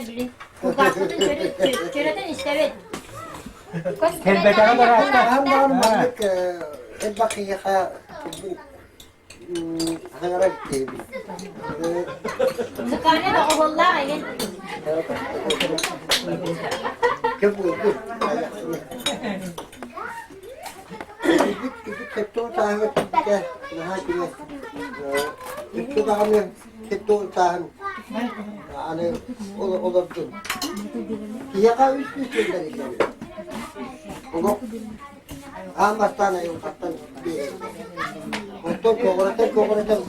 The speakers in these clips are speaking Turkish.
bilin. Bu kalkıdın köreden istevet. Kelbek kadar hatta. Hem normallik el bakıya hanara gitti. Zıkkane de oğullar ayın. Kebu. Gidip ketton tahan ettik. Daha gibi. Gidip daha mı ketton tahan. Yani olabilir. Yaka üst üstünden işte. Onu Amastana yok hatta bir. Untuk kokoratan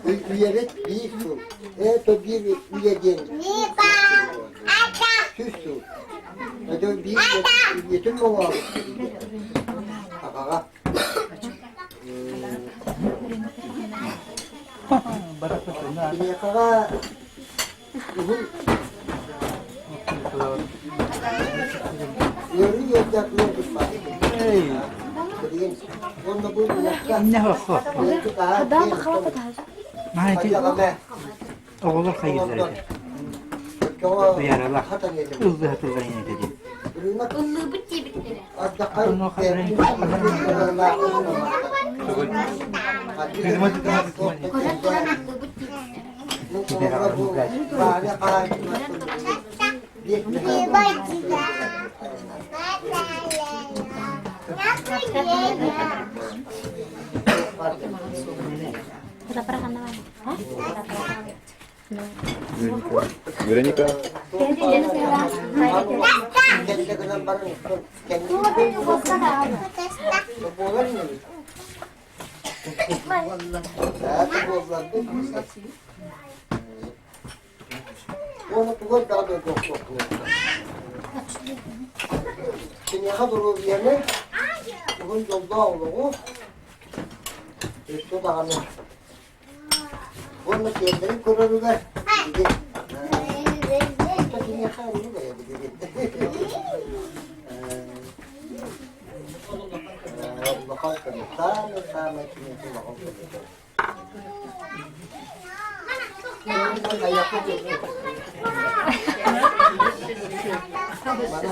bu üyevet bir su. To bir üyeden. Süsü. Adı bir üyetin mi var? Kaka. Ini kaka. Yürü yapacaklar tutma. Ne hafif. Daha da kalıp da. Mahallede oğullar hayırları. Bu yaralar. Hızlı hatırlayın dedi. Illığı bitti. Onun o kadarını Kocan duran ıllığı bitti. Pernah naman. Veronica. Şimdi kadro yerine bugün yolda olduğu işte daha ne? Bunu kendini kurarlar. Şimdi yakalım mı ya bakalım. Sama şimdi bakalım. Mana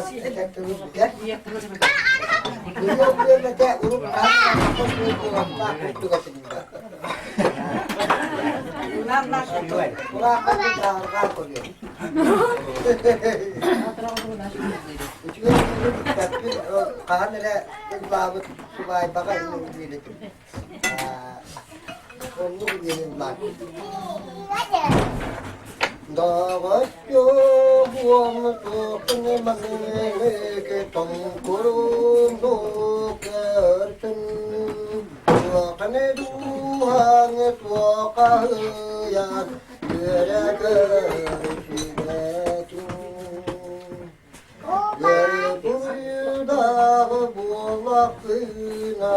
kita terus ya. Dia baca urut apa itu juga tidak. Berapa kita harga dia? Itu tapi kan ada babut supaya pakai ini itu. Untuk ini lagi. Dağaçyo buamı kene magene ke tongkurundu kerten Duakane duhang tuakayan Gerekeşinekin Yeri buyudağı buğlakına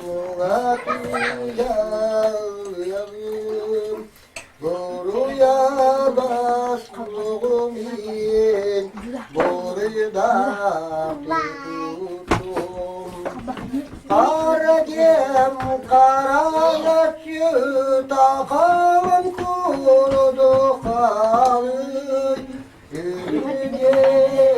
Muğatıyağıyım Boruya baskulumin Boruda tutum Karacem karanlıkçı Takamın kurudu kalı Yürüye